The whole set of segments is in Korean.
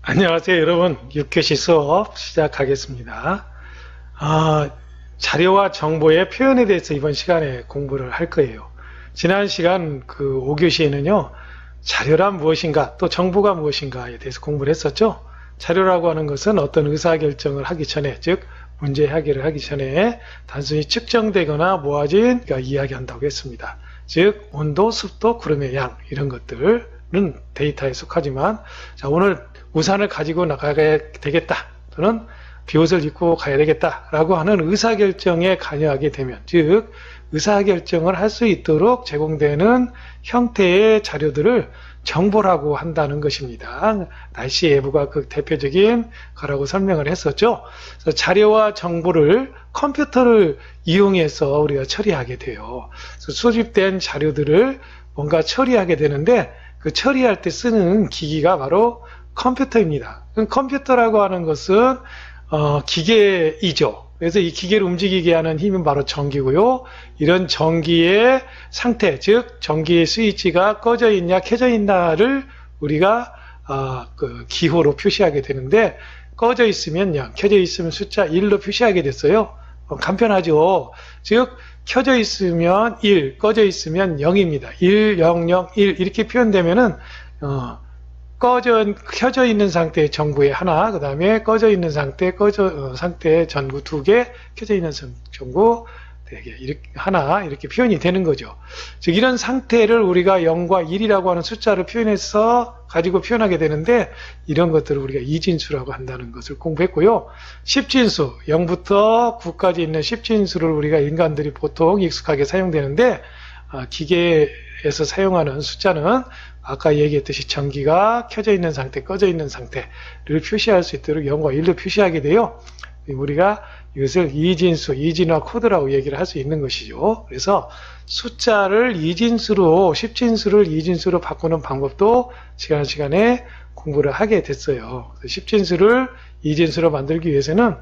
안녕하세요, 여러분. 6교시 수업 시작하겠습니다. 자료와 정보의 표현에 대해서 이번 시간에 공부를 할 거예요. 지난 시간 그 5교시에는요, 자료란 무엇인가, 또 정보가 무엇인가에 대해서 공부를 했었죠. 자료라고 하는 것은 어떤 의사결정을 하기 전에, 즉 문제 해결을 하기 전에 단순히 측정되거나 모아진 이야기한다고 했습니다. 즉 온도, 습도, 구름의 양 이런 것들은 데이터에 속하지만, 자, 오늘 우산을 가지고 나가야 되겠다, 또는 비옷을 입고 가야 되겠다 라고 하는 의사결정에 관여하게 되면, 즉 의사결정을 할 수 있도록 제공되는 형태의 자료들을 정보라고 한다는 것입니다. 날씨 예보가 그 대표적인 거라고 설명을 했었죠. 그래서 자료와 정보를 컴퓨터를 이용해서 우리가 처리하게 돼요. 그래서 수집된 자료들을 뭔가 처리하게 되는데, 그 처리할 때 쓰는 기기가 바로 컴퓨터입니다. 컴퓨터라고 하는 것은 기계이죠. 그래서 이 기계를 움직이게 하는 힘은 바로 전기고요. 이런 전기의 상태, 즉 전기의 스위치가 꺼져 있냐 켜져 있나를 우리가 그 기호로 표시하게 되는데, 꺼져 있으면 0, 켜져 있으면 숫자 1로 표시하게 됐어요. 간편하죠. 즉 켜져 있으면 1, 꺼져 있으면 0입니다. 1, 0, 0, 1 이렇게 표현되면은 켜져 있는 상태의 전구에 하나, 그 다음에 꺼져 있는 상태의 전구 2개, 켜져 있는 전구 4개, 이렇게 하나, 이렇게 표현이 되는 거죠. 즉, 이런 상태를 우리가 0과 1이라고 하는 숫자를 가지고 표현하게 되는데, 이런 것들을 우리가 이진수라고 한다는 것을 공부했고요. 10진수, 0부터 9까지 있는 10진수를 우리가 인간들이 보통 익숙하게 사용되는데, 기계에서 사용하는 숫자는 아까 얘기했듯이 전기가 켜져 있는 상태, 꺼져 있는 상태를 표시할 수 있도록 0과 1로 표시하게 돼요. 우리가 이것을 이진수, 이진화 코드라고 얘기를 할 수 있는 것이죠. 그래서 숫자를 이진수로, 10진수를 이진수로 바꾸는 방법도 지난 시간에 공부를 하게 됐어요. 10진수를 이진수로 만들기 위해서는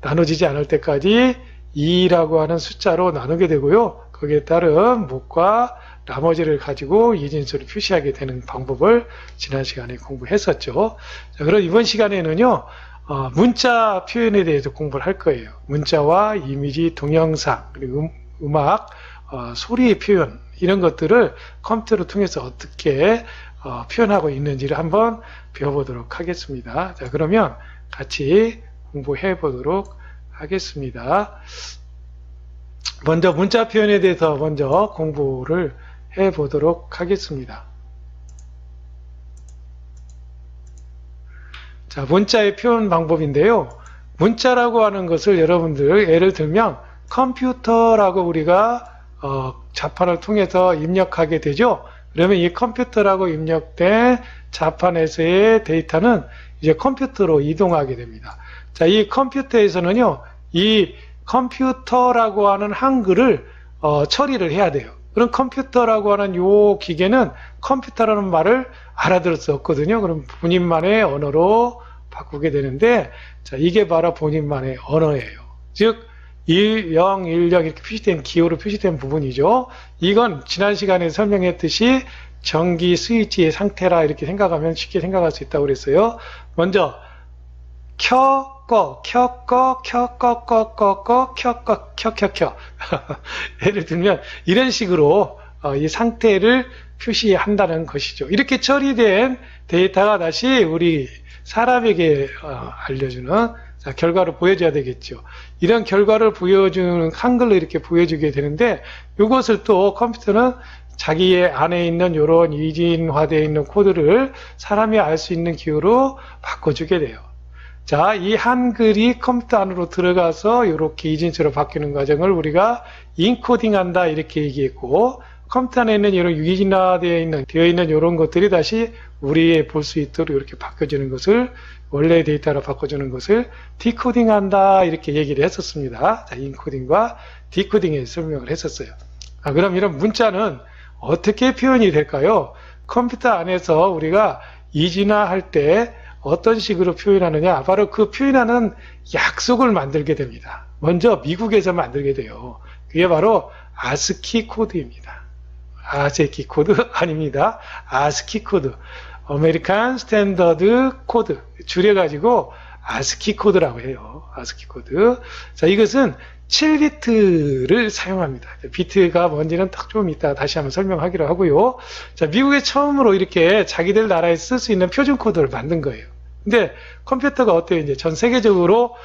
나눠지지 않을 때까지 2라고 하는 숫자로 나누게 되고요. 거기에 따른 목과 나머지를 가지고 이진수를 표시하게 되는 방법을 지난 시간에 공부했었죠. 자, 그럼 이번 시간에는요, 문자 표현에 대해서 공부를 할 거예요. 문자와 이미지, 동영상, 그리고 음악, 소리의 표현, 이런 것들을 컴퓨터를 통해서 어떻게 표현하고 있는지를 한번 배워보도록 하겠습니다. 자, 그러면 같이 공부해 보도록 하겠습니다. 먼저 문자 표현에 대해서 먼저 공부를 해 보도록 하겠습니다. 자, 문자의 표현 방법인데요. 문자라고 하는 것을 여러분들 예를 들면 컴퓨터라고 우리가 자판을 통해서 입력하게 되죠. 그러면 이 컴퓨터라고 입력된 자판에서의 데이터는 이제 컴퓨터로 이동하게 됩니다. 자, 이 컴퓨터에서는요, 이 컴퓨터라고 하는 한글을 처리를 해야 돼요. 그럼 컴퓨터라고 하는 요 기계는 컴퓨터라는 말을 알아들을 수 없거든요. 그럼 본인만의 언어로 바꾸게 되는데, 자, 이게 바로 본인만의 언어예요. 즉 1, 0, 1, 0 이렇게 표시된, 기호로 표시된 부분이죠. 이건 지난 시간에 설명했듯이 전기 스위치의 상태라 이렇게 생각하면 쉽게 생각할 수 있다고 그랬어요. 먼저 켜, 꺼, 예를 들면 이런 식으로 이 상태를 표시한다는 것이죠. 이렇게 처리된 데이터가 다시 우리 사람에게 알려주는, 자, 결과를 보여줘야 되겠죠. 이런 결과를 보여주는 한글로 이렇게 보여주게 되는데, 이것을 또 컴퓨터는 자기의 안에 있는 이런 이진화되어 있는 코드를 사람이 알 수 있는 기호로 바꿔주게 돼요. 자, 이 한글이 컴퓨터 안으로 들어가서 이렇게 이진수로 바뀌는 과정을 우리가 인코딩 한다 이렇게 얘기했고, 컴퓨터 안에 있는 이런 이진화되어 있는 이런 것들이 다시 우리의 볼 수 있도록 이렇게 바꿔주는 것을, 원래의 데이터로 바꿔주는 것을 디코딩 한다 이렇게 얘기를 했었습니다. 자, 인코딩과 디코딩에 설명을 했었어요. 그럼 이런 문자는 어떻게 표현이 될까요? 컴퓨터 안에서 우리가 이진화할 때 어떤 식으로 표현하느냐, 바로 그 표현하는 약속을 만들게 됩니다. 먼저 미국에서 만들게 돼요. 그게 바로 아스키 코드입니다. 아스키 코드 아닙니다. 아스키 코드. 아메리칸 스탠더드 코드, 줄여가지고 아스키 코드라고 해요. 아스키 코드. 자, 이것은 7비트를 사용합니다. 비트가 뭔지는 딱 좀 이따 다시 한번 설명하기로 하고요. 자, 미국에 처음으로 이렇게 자기들 나라에 쓸 수 있는 표준 코드를 만든 거예요. 근데 컴퓨터가 어때요? 이제 전 세계적으로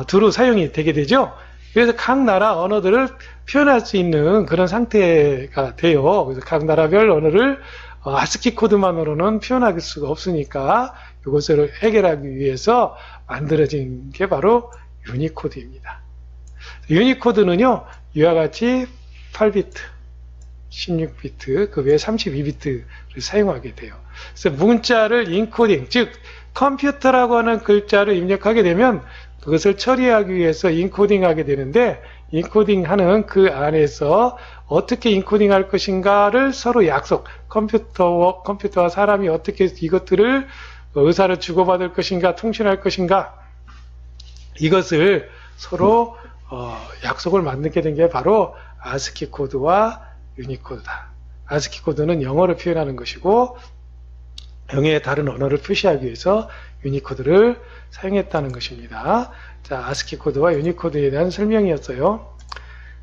두루 사용이 되게 되죠. 그래서 각 나라 언어들을 표현할 수 있는 그런 상태가 돼요. 그래서 각 나라별 언어를 아스키 코드만으로는 표현할 수가 없으니까 이것을 해결하기 위해서 만들어진 게 바로 유니코드입니다. 유니코드는요, 이와 같이 8비트, 16비트, 그 외에 32비트를 사용하게 돼요. 그래서 문자를 인코딩, 즉 컴퓨터라고 하는 글자를 입력하게 되면 그것을 처리하기 위해서 인코딩하게 되는데, 인코딩하는 그 안에서 어떻게 인코딩할 것인가를 서로 약속, 컴퓨터와 사람이 어떻게 이것들을 의사를 주고받을 것인가, 통신할 것인가, 이것을 서로 약속을 만들게 된 게 바로 아스키 코드와 유니코드다. 아스키 코드는 영어를 표현하는 것이고, 영어의 다른 언어를 표시하기 위해서 유니코드를 사용했다는 것입니다. 자, 아스키 코드와 유니코드에 대한 설명이었어요.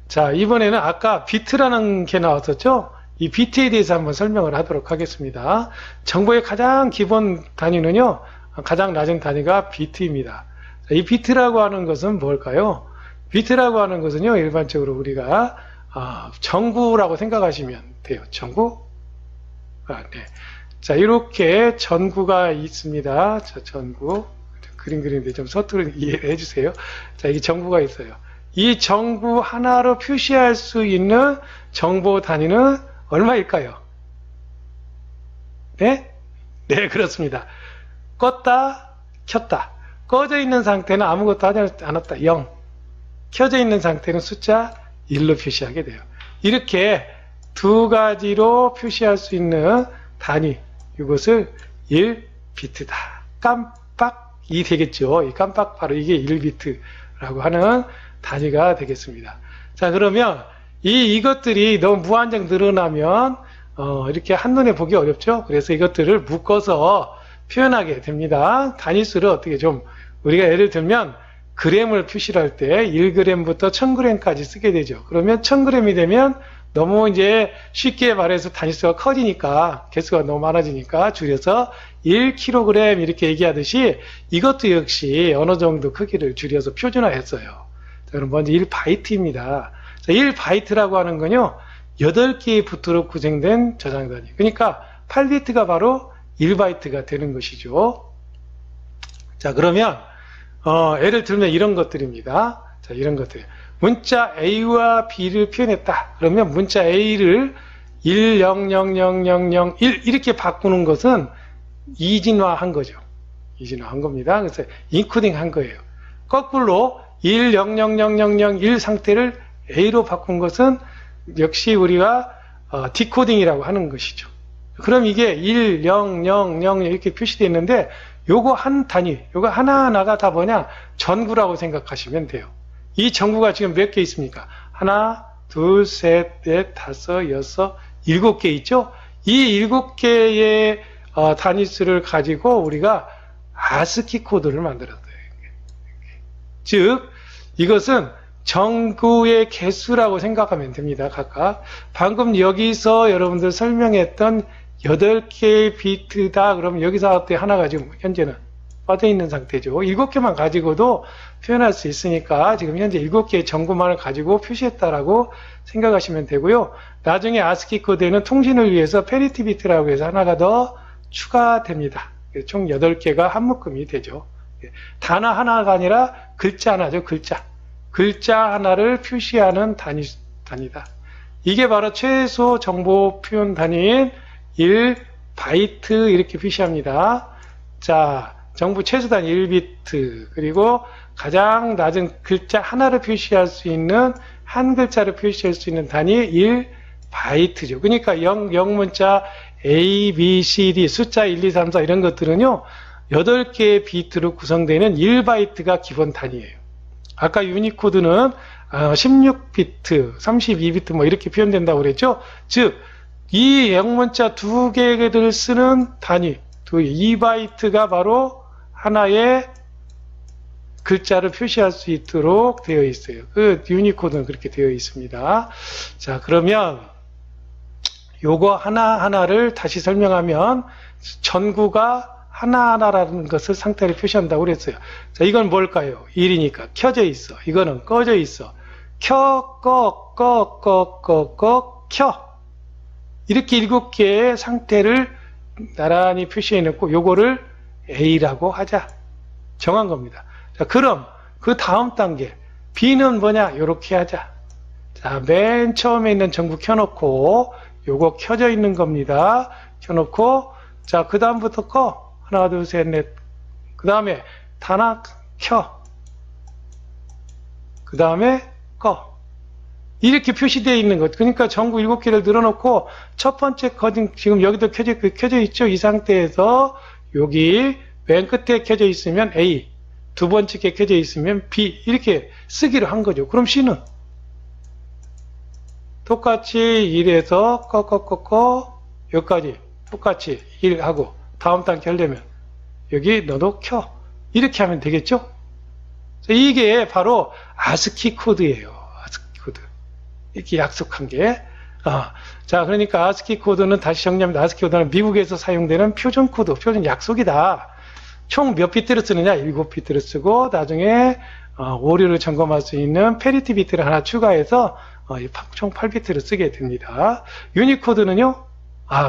자, 이번에는 아까 비트라는 게 나왔었죠? 이 비트에 대해서 한번 설명을 하도록 하겠습니다. 정보의 가장 기본 단위는요, 가장 낮은 단위가 비트입니다. 자, 이 비트라고 하는 것은 뭘까요? 비트라고 하는 것은요, 일반적으로 우리가 전구라고 생각하시면 돼요. 전구? 네. 자, 이렇게 전구가 있습니다. 자, 전구. 그림 그리는데 좀 서투르게 이해해 주세요. 자, 이게 전구가 있어요. 이 전구 하나로 표시할 수 있는 정보 단위는 얼마일까요? 네? 네, 그렇습니다. 껐다, 켰다. 꺼져 있는 상태는 아무것도 하지 않았다. 0. 켜져 있는 상태는 숫자 1로 표시하게 돼요. 이렇게 두 가지로 표시할 수 있는 단위, 이것을 1비트다. 깜빡이 되겠죠. 이 깜빡, 바로 이게 1비트라고 하는 단위가 되겠습니다. 자, 그러면 이것들이 너무 무한정 늘어나면 이렇게 한눈에 보기 어렵죠. 그래서 이것들을 묶어서 표현하게 됩니다. 단위수를 어떻게 좀, 우리가 예를 들면 그램을 표시를 할 때 1g부터 1000g까지 쓰게 되죠. 그러면 1000g이 되면 너무 이제 쉽게 말해서 단위수가 커지니까, 개수가 너무 많아지니까 줄여서 1kg 이렇게 얘기하듯이 이것도 역시 어느 정도 크기를 줄여서 표준화했어요. 자, 그럼 먼저 1바이트입니다. 자, 1바이트라고 하는 건요, 8개의 비트로 구성된 저장 단위. 그러니까 8비트가 바로 1바이트가 되는 것이죠. 자, 그러면 예를 들면 이런 것들입니다. 자, 이런 것들. 문자 A와 B를 표현했다. 그러면 문자 A를 1000001 이렇게 바꾸는 것은 이진화한 거죠. 이진화한 겁니다. 그래서 인코딩 한 거예요. 거꾸로 1000001 상태를 A로 바꾼 것은 역시 우리가 디코딩이라고 하는 것이죠. 그럼 이게 1, 0, 0, 0 이렇게 표시되어 있는데, 요거 한 단위, 요거 하나하나가 다 뭐냐? 전구라고 생각하시면 돼요. 이 전구가 지금 몇 개 있습니까? 하나, 둘, 셋, 넷, 다섯, 여섯, 7개 있죠? 이 7개의 단위수를 가지고 우리가 아스키 코드를 만들었어요. 즉, 이것은 전구의 개수라고 생각하면 됩니다. 각각. 방금 여기서 여러분들 설명했던 8개의 비트다. 그러면 여기서 하나가 지금 현재는 빠져 있는 상태죠. 7개만 가지고도 표현할 수 있으니까 지금 현재 7개의 전구만을 가지고 표시했다라고 생각하시면 되고요. 나중에 아스키 코드에는 통신을 위해서 페리티 비트라고 해서 하나가 더 추가됩니다. 총 8개가 한 묶음이 되죠. 단어 하나가 아니라 글자 하나죠. 글자 하나를 표시하는 단위다. 이게 바로 최소 정보 표현 단위인 1바이트 이렇게 표시합니다. 자, 정보 최소 단위 1비트, 그리고 가장 낮은 글자 하나를 표시할 수 있는, 한 글자를 표시할 수 있는 단위 1바이트죠. 그러니까 0 문자 A, B, C, D, 숫자 1, 2, 3, 4 이런 것들은요, 8개의 비트로 구성되는 1바이트가 기본 단위예요. 아까 유니코드는 16비트, 32비트 뭐 이렇게 표현된다고 그랬죠. 즉, 이 영문자 2개를 쓰는 단위, 2바이트가 바로 하나의 글자를 표시할 수 있도록 되어 있어요. 그 유니코드는 그렇게 되어 있습니다. 자, 그러면 요거 하나하나를 다시 설명하면 전구가 하나하나라는 것을 상태를 표시한다고 그랬어요. 자, 이건 뭘까요? 1이니까 켜져 있어. 이거는 꺼져 있어. 켜, 꺼, 켜. 이렇게 7개의 상태를 나란히 표시해 놓고 요거를 A라고 하자. 정한 겁니다. 자, 그럼 그 다음 단계 B는 뭐냐? 요렇게 하자. 자, 맨 처음에 있는 전구 켜놓고 요거 켜져 있는 겁니다. 켜놓고 자, 그 다음부터 꺼. 하나, 둘, 셋, 넷. 그 다음에 하나 켜. 그 다음에 꺼. 이렇게 표시되어 있는 것. 그러니까 전구 7개를 늘어놓고 첫 번째 커진 지금 여기도 켜져 있죠. 이 상태에서 여기 맨 끝에 켜져 있으면 A, 두 번째 게 켜져 있으면 B 이렇게 쓰기로 한 거죠. 그럼 C는 똑같이 1에서 꺼 여기까지 똑같이 1 하고 다음 단계 하려면 여기 너도 켜 이렇게 하면 되겠죠. 이게 바로 아스키 코드예요. 아스키 코드 이렇게 약속한 게 자, 그러니까 아스키 코드는 다시 정리하면 아스키 코드는 미국에서 사용되는 표준 코드, 표준 약속이다. 총 몇 비트를 쓰느냐? 7비트를 쓰고 나중에 오류를 점검할 수 있는 페리티 비트를 하나 추가해서 총 8비트를 쓰게 됩니다. 유니코드는요?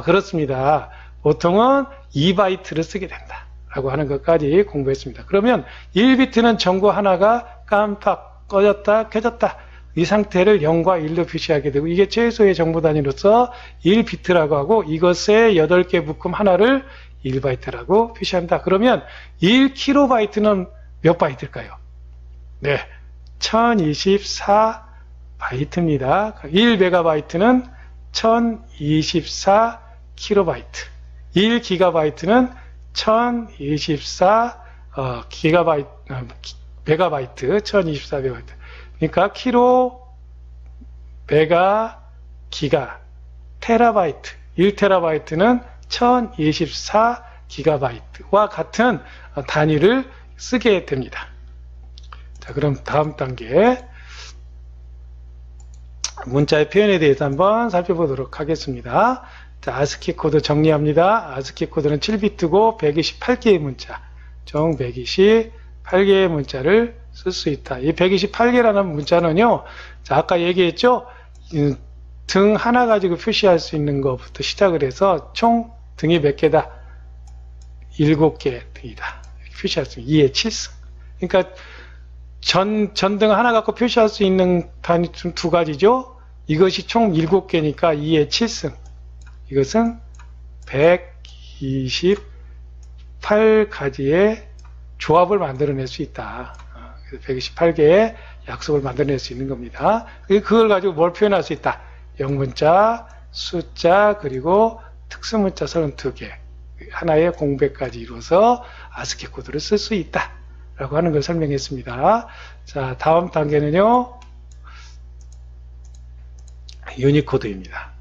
그렇습니다. 보통은 2바이트를 쓰게 된다. 라고 하는 것까지 공부했습니다. 그러면 1비트는 전구 하나가 깜빡 꺼졌다 켜졌다. 이 상태를 0과 1로 표시하게 되고 이게 최소의 정보 단위로서 1비트라고 하고 이것의 8개 묶음 하나를 1바이트라고 표시한다. 그러면 1kB는 몇 바이트일까요? 네, 1024바이트입니다. 1MB는 1024KB, 1GB는 1024 메가바이트, 1024메가바이트. 그러니까 키로, 메가, 기가, 테라바이트, 1테라바이트는 1024기가바이트와 같은 단위를 쓰게 됩니다. 자, 그럼 다음 단계 문자의 표현에 대해서 한번 살펴보도록 하겠습니다. 자, 아스키 코드 정리합니다. 아스키 코드는 7비트고 128개의 문자, 총 128개의 문자를 쓸 수 있다. 이 128개라는 문자는요, 자, 아까 얘기했죠? 등 하나 가지고 표시할 수 있는 것부터 시작을 해서 총 등이 몇 개다? 7개 등이다. 표시할 수 있는 2의 7승. 그러니까 전등 하나 갖고 표시할 수 있는 단위 중 2가지죠? 이것이 총 7개니까 2의 7승. 이것은 128가지의 조합을 만들어낼 수 있다. 128개의 약속을 만들어낼 수 있는 겁니다. 그걸 가지고 뭘 표현할 수 있다? 영문자, 숫자, 그리고 특수문자 32개. 하나의 공백까지 이루어서 아스키 코드를 쓸 수 있다. 라고 하는 걸 설명했습니다. 자, 다음 단계는요, 유니코드입니다.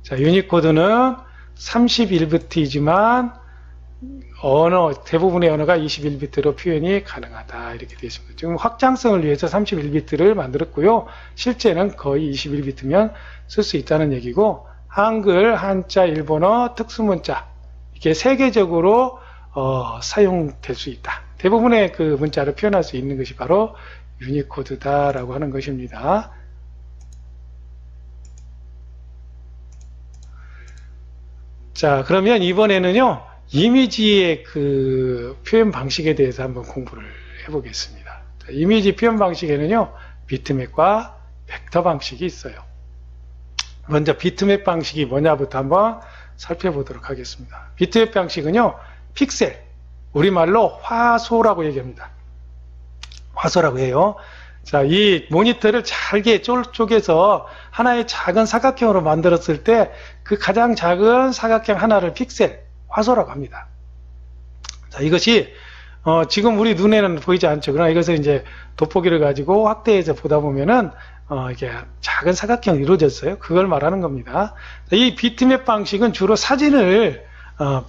자, 유니코드는 31비트이지만 대부분의 언어가 21비트로 표현이 가능하다. 이렇게 되어 있습니다. 지금 확장성을 위해서 31비트를 만들었고요. 실제는 거의 21비트면 쓸 수 있다는 얘기고, 한글, 한자, 일본어, 특수문자 이렇게 세계적으로 사용될 수 있다. 대부분의 그 문자를 표현할 수 있는 것이 바로 유니코드다라고 하는 것입니다. 자, 그러면 이번에는요, 이미지의 그 표현 방식에 대해서 한번 공부를 해보겠습니다. 자, 이미지 표현 방식에는요, 비트맵과 벡터 방식이 있어요. 먼저 비트맵 방식이 뭐냐부터 한번 살펴보도록 하겠습니다. 비트맵 방식은요, 픽셀, 우리말로 화소라고 얘기합니다. 화소라고 해요. 자, 이 모니터를 잘게 쪼개서 하나의 작은 사각형으로 만들었을 때 그 가장 작은 사각형 하나를 픽셀, 화소라고 합니다. 자, 이것이 지금 우리 눈에는 보이지 않죠. 그러나 이것을 이제 돋보기를 가지고 확대해서 보다 보면은 이게 작은 사각형이 이루어졌어요. 그걸 말하는 겁니다. 자, 이 비트맵 방식은 주로 사진을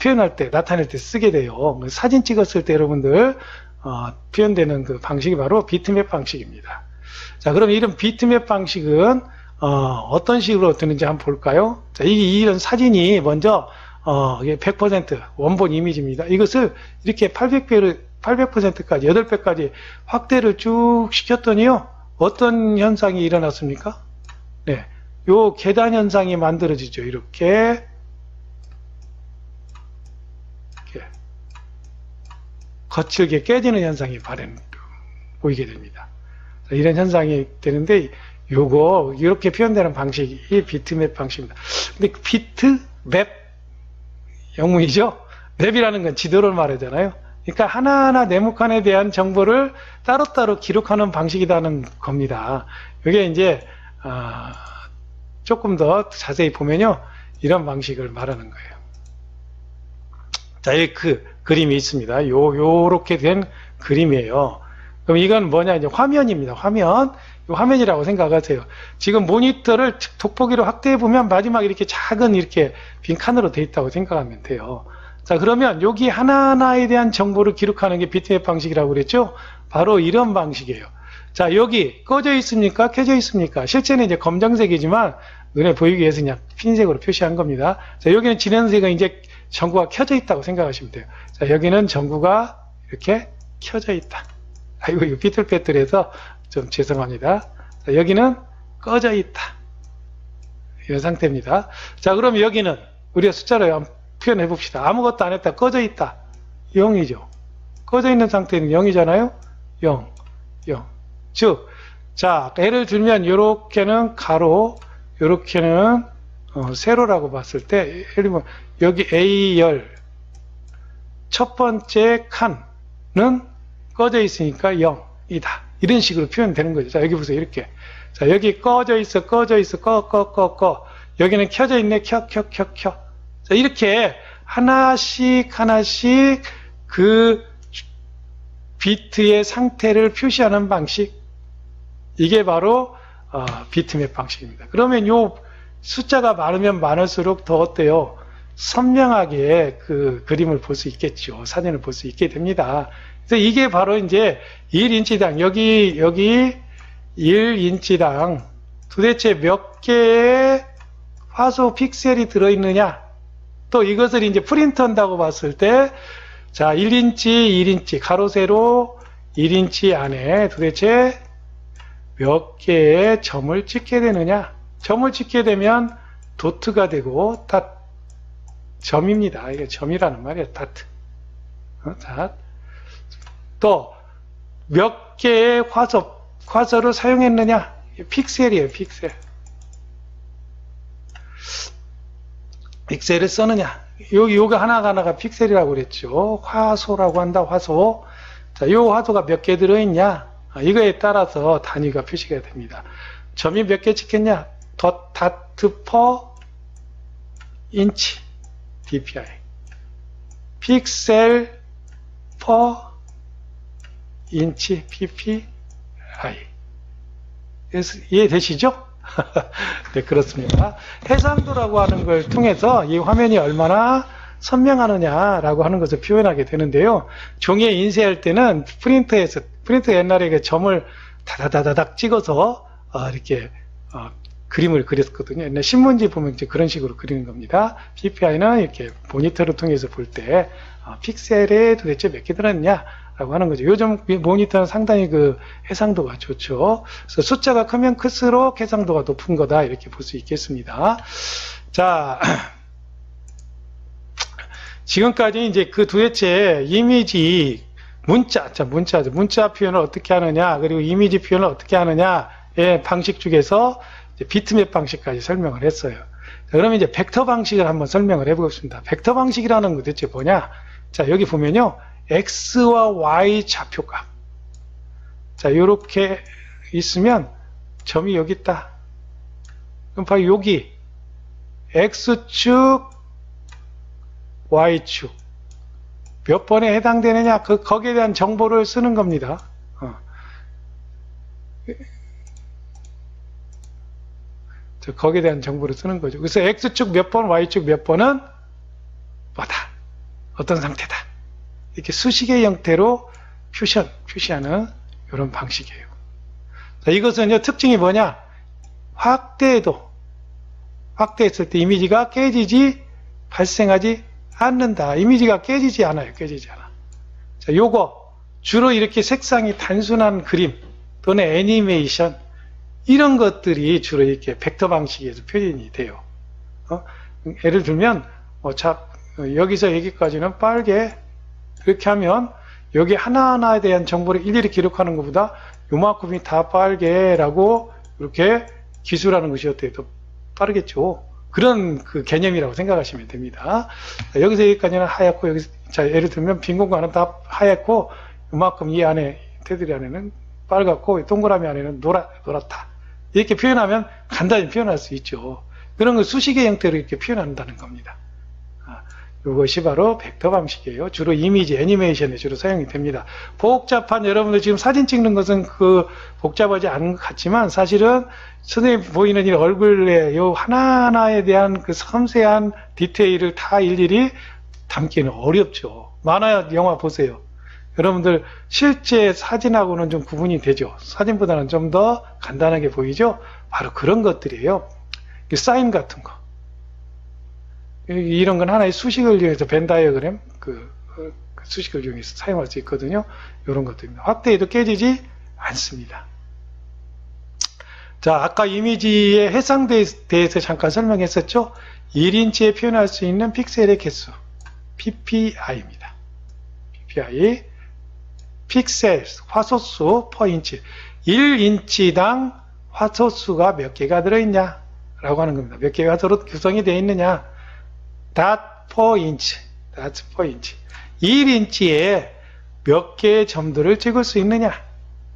표현할 때, 나타낼 때 쓰게 돼요. 사진 찍었을 때 여러분들 표현되는 그 방식이 바로 비트맵 방식입니다. 자, 그럼 이런 비트맵 방식은 어떤 식으로 되는지 한번 볼까요? 자, 이런 사진이 먼저 이게 100% 원본 이미지입니다. 이것을 이렇게 800%까지 8배까지 확대를 쭉 시켰더니요. 어떤 현상이 일어났습니까? 네, 요 계단 현상이 만들어지죠. 이렇게 거칠게 깨지는 현상이 보이게 됩니다. 이런 현상이 되는데 요거 이렇게 표현되는 방식이 비트맵 방식입니다. 근데 비트맵 영문이죠. 맵이라는 건 지도를 말하잖아요. 그러니까 하나하나 네모칸에 대한 정보를 따로따로 기록하는 방식이라는 겁니다. 이게 이제 조금 더 자세히 보면요, 이런 방식을 말하는 거예요. 자, 여기 그 그림이 있습니다. 요렇게 된 그림이에요. 그럼 이건 뭐냐, 이제 화면입니다. 화면이라고 생각하세요. 지금 모니터를 돋보기로 확대해 보면 마지막에 이렇게 작은 이렇게 빈 칸으로 되어 있다고 생각하면 돼요. 자, 그러면 여기 하나하나에 대한 정보를 기록하는 게 비트맵 방식이라고 그랬죠? 바로 이런 방식이에요. 자, 여기 꺼져 있습니까? 켜져 있습니까? 실제는 이제 검정색이지만 눈에 보이기 위해서 그냥 흰색으로 표시한 겁니다. 자, 여기는 진행색은 이제 전구가 켜져 있다고 생각하시면 돼요. 자, 여기는 전구가 이렇게 켜져 있다. 아이고, 이거 삐뚤빼뚤해서 좀 죄송합니다. 자, 여기는 꺼져 있다. 이런 상태입니다. 자, 그럼 여기는 우리가 숫자로 한번 표현해 봅시다. 아무것도 안 했다. 꺼져 있다. 0이죠. 꺼져 있는 상태는 0이잖아요. 0, 0. 즉, 자, 예를 들면 요렇게는 가로, 요렇게는 세로라고 봤을 때, 예를 들면 여기 A열 첫 번째 칸은 꺼져 있으니까 0이다. 이런 식으로 표현되는 거죠. 자, 여기 보세요. 이렇게. 자, 여기 꺼져 있어, 꺼져 있어, 꺼. 여기는 켜져 있네, 켜. 자, 이렇게 하나씩 그 비트의 상태를 표시하는 방식. 이게 바로 비트맵 방식입니다. 그러면 요 숫자가 많으면 많을수록 더 어때요? 선명하게 그 그림을 볼 수 있겠죠. 사진을 볼 수 있게 됩니다. 그래서 이게 바로 이제 1인치당, 여기 1인치당 도대체 몇 개의 화소 픽셀이 들어있느냐. 또 이것을 이제 프린트한다고 봤을 때, 자, 1인치, 가로, 세로 1인치 안에 도대체 몇 개의 점을 찍게 되느냐. 점을 찍게 되면 도트가 되고, 점입니다. 이게 점이라는 말이에요. 다트. 자, 또 몇 개의 화소를 사용했느냐. 픽셀이에요. 픽셀을 쓰느냐. 요거 하나가 픽셀이라고 그랬죠. 화소라고 한다. 화소. 자, 요 화소가 몇 개 들어있냐. 이거에 따라서 단위가 표시가 됩니다. 점이 몇 개 찍혔냐. 다트 퍼 인치. DPI. 픽셀 퍼 인치 PPI. 이해되시죠? 네, 그렇습니다. 해상도라고 하는 걸 통해서 이 화면이 얼마나 선명하느냐라고 하는 것을 표현하게 되는데요. 종이에 인쇄할 때는 프린터 옛날에 점을 다다다닥 찍어서 이렇게 그림을 그렸거든요. 옛날 신문지 보면 이제 그런 식으로 그리는 겁니다. PPI는 이렇게 모니터를 통해서 볼 때 픽셀에 도대체 몇 개 들었냐라고 하는 거죠. 요즘 모니터는 상당히 그 해상도가 좋죠. 그래서 숫자가 크면 클수록 해상도가 높은 거다 이렇게 볼 수 있겠습니다. 자, 지금까지 이제 그 도대체 이미지 문자 표현을 어떻게 하느냐, 그리고 이미지 표현을 어떻게 하느냐의 방식 중에서 비트맵 방식까지 설명을 했어요. 자, 그러면 이제 벡터 방식을 한번 설명을 해보겠습니다. 벡터 방식이라는 거 대체 뭐냐? 자, 여기 보면요. X와 Y 좌표값. 자, 요렇게 있으면 점이 여기 있다. 그럼 바로 여기 X축, Y축. 몇 번에 해당되느냐? 거기에 대한 정보를 쓰는 겁니다. 거기에 대한 정보를 쓰는 거죠. 그래서 X축 몇 번, Y축 몇 번은 뭐다, 어떤 상태다, 이렇게 수식의 형태로 표시하는 이런 방식이에요. 자, 이것은요, 특징이 뭐냐? 확대했을 때 이미지가 발생하지 않는다. 이미지가 깨지지 않아요. 깨지지 않아. 자, 요거 주로 이렇게 색상이 단순한 그림 또는 애니메이션 이런 것들이 주로 이렇게 벡터 방식에서 표현이 돼요. 예를 들면 여기서 여기까지는 빨개 이렇게 하면 여기 하나하나에 대한 정보를 일일이 기록하는 것보다 요만큼이 다 빨개라고 이렇게 기술하는 것이 어때요? 더 빠르겠죠. 그런 그 개념이라고 생각하시면 됩니다. 자, 여기서 여기까지는 하얗고 예를 들면 빈 공간은 다 하얗고 요만큼 이 안에 테두리 안에는 빨갛고 동그라미 안에는 노랗다. 이렇게 표현하면 간단히 표현할 수 있죠. 그런 걸 수식의 형태로 이렇게 표현한다는 겁니다. 이것이 바로 벡터 방식이에요. 주로 이미지, 애니메이션에 주로 사용이 됩니다. 복잡한 여러분들 지금 사진 찍는 것은 복잡하지 않은 것 같지만 사실은 선생님 보이는 이 얼굴에 요 하나하나에 대한 그 섬세한 디테일을 다 일일이 담기는 어렵죠. 만화 영화 보세요. 여러분들 실제 사진하고는 좀 구분이 되죠. 사진보다는 좀 더 간단하게 보이죠. 바로 그런 것들이에요. 사인 같은 거. 이런 건 하나의 수식을 이용해서 벤 다이어그램 수식을 이용해서 사용할 수 있거든요. 이런 것들입니다. 확대해도 깨지지 않습니다. 자, 아까 이미지의 해상도에 대해서 잠깐 설명했었죠. 1인치에 표현할 수 있는 픽셀의 개수 PPI입니다. PPI 픽셀 화소수 per 인치 1인치당 화소수가 몇 개가 들어있냐 라고 하는 겁니다. 몇 개가 구성이 되어 있느냐 dot per inch 1인치에 몇 개의 점들을 찍을 수 있느냐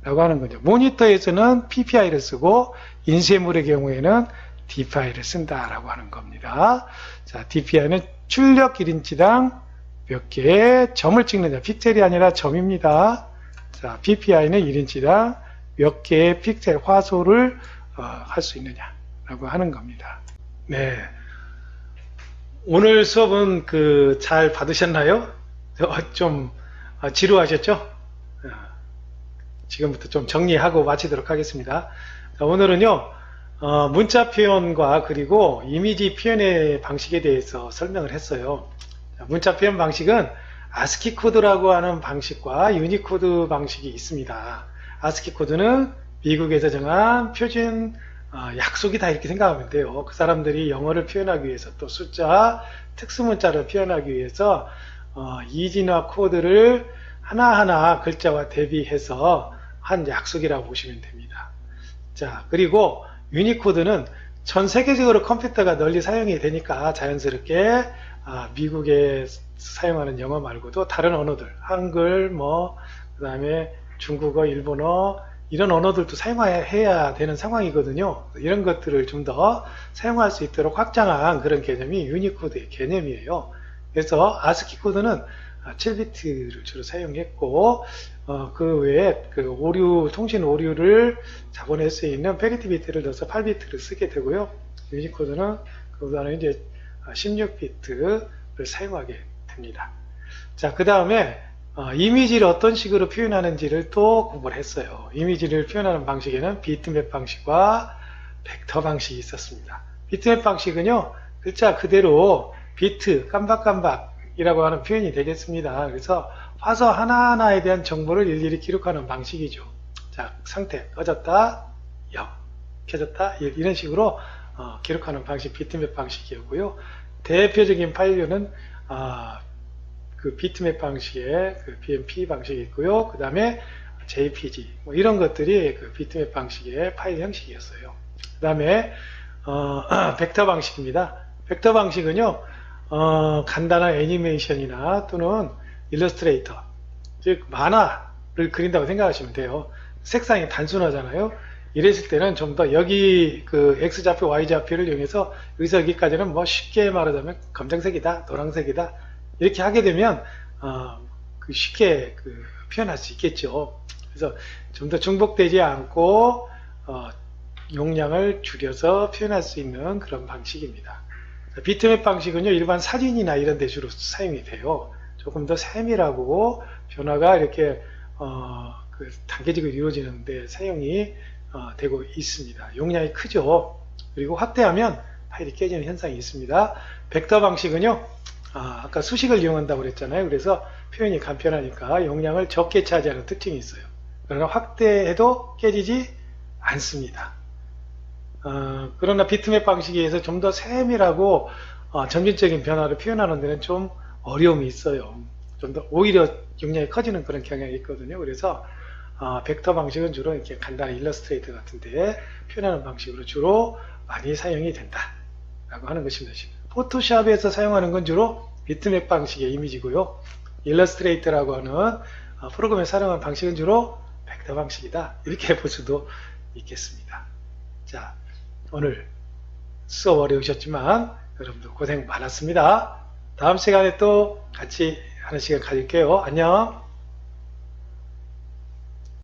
라고 하는 거죠. 모니터에서는 PPI를 쓰고 인쇄물의 경우에는 DPI를 쓴다라고 하는 겁니다. 자, DPI는 출력 1인치당 몇 개의 점을 찍느냐, 픽셀이 아니라 점입니다. 자, PPI는 1인치당 몇 개의 픽셀 화소를 할 수 있느냐라고 하는 겁니다. 네, 오늘 수업은 잘 받으셨나요? 좀 지루하셨죠? 지금부터 좀 정리하고 마치도록 하겠습니다. 자, 오늘은요, 문자 표현과 그리고 이미지 표현의 방식에 대해서 설명을 했어요. 자, 문자 표현 방식은 아스키 코드라고 하는 방식과 유니코드 방식이 있습니다. 아스키 코드는 미국에서 정한 표준 약속이다 이렇게 생각하면 돼요. 그 사람들이 영어를 표현하기 위해서 또 숫자, 특수문자를 표현하기 위해서 이진화 코드를 하나하나 글자와 대비해서 한 약속이라고 보시면 됩니다. 자, 그리고 유니코드는 전 세계적으로 컴퓨터가 널리 사용이 되니까 자연스럽게 미국에 사용하는 영어 말고도 다른 언어들, 한글, 그 다음에 중국어, 일본어 이런 언어들도 사용해야 되는 상황이거든요. 이런 것들을 좀 더 사용할 수 있도록 확장한 그런 개념이 유니코드의 개념이에요. 그래서 아스키 코드는 7비트를 주로 사용했고 그 외에 통신 오류를 잡아낼 수 있는 페리티 비트를 넣어서 8비트를 쓰게 되고요. 유니코드는 그보다는 이제 16비트를 사용하게 됩니다. 자, 그 다음에 이미지를 어떤 식으로 표현하는지를 또 공부를 했어요. 이미지를 표현하는 방식에는 비트맵 방식과 벡터 방식이 있었습니다. 비트맵 방식은요, 글자 그대로 비트, 깜박깜박이라고 하는 표현이 되겠습니다. 그래서 화소 하나하나에 대한 정보를 일일이 기록하는 방식이죠. 자, 상태, 꺼졌다, 0, 켜졌다, 1, 이런 식으로 기록하는 방식, 비트맵 방식이었고요. 대표적인 파일류는 비트맵 방식의 BMP 방식이 있고요. 그 다음에 JPG 이런 것들이 비트맵 방식의 파일 형식이었어요. 그 다음에 벡터 방식입니다. 벡터 방식은요, 간단한 애니메이션이나 또는 일러스트레이터, 즉 만화를 그린다고 생각하시면 돼요. 색상이 단순하잖아요. 이랬을 때는 좀 더 여기 X좌표, Y좌표를 이용해서 여기서 여기까지는 쉽게 말하자면 검정색이다, 노란색이다 이렇게 하게 되면 쉽게 표현할 수 있겠죠. 그래서 좀 더 중복되지 않고 용량을 줄여서 표현할 수 있는 그런 방식입니다. 비트맵 방식은요, 일반 사진이나 이런 데 주로 사용이 돼요. 조금 더 세밀하고 변화가 이렇게 단계적으로 이루어지는데 사용이 되고 있습니다. 용량이 크죠. 그리고 확대하면 파일이 깨지는 현상이 있습니다. 벡터 방식은요, 아까 수식을 이용한다고 그랬잖아요. 그래서 표현이 간편하니까 용량을 적게 차지하는 특징이 있어요. 그러나 확대해도 깨지지 않습니다. 그러나 비트맵 방식에 의해서 좀 더 세밀하고 점진적인 변화를 표현하는 데는 좀 어려움이 있어요. 좀 더 오히려 용량이 커지는 그런 경향이 있거든요. 그래서 벡터 방식은 주로 이렇게 간단한 일러스트레이터 같은데 표현하는 방식으로 주로 많이 사용이 된다 라고 하는 것입니다. 포토샵에서 사용하는 건 주로 비트맵 방식의 이미지고요. 일러스트레이터라고 하는 프로그램에 사용하는 방식은 주로 벡터 방식이다, 이렇게 볼 수도 있겠습니다. 자, 오늘 수업 어려우셨지만 여러분들 고생 많았습니다. 다음 시간에 또 같이 하는 시간 가질게요. 안녕.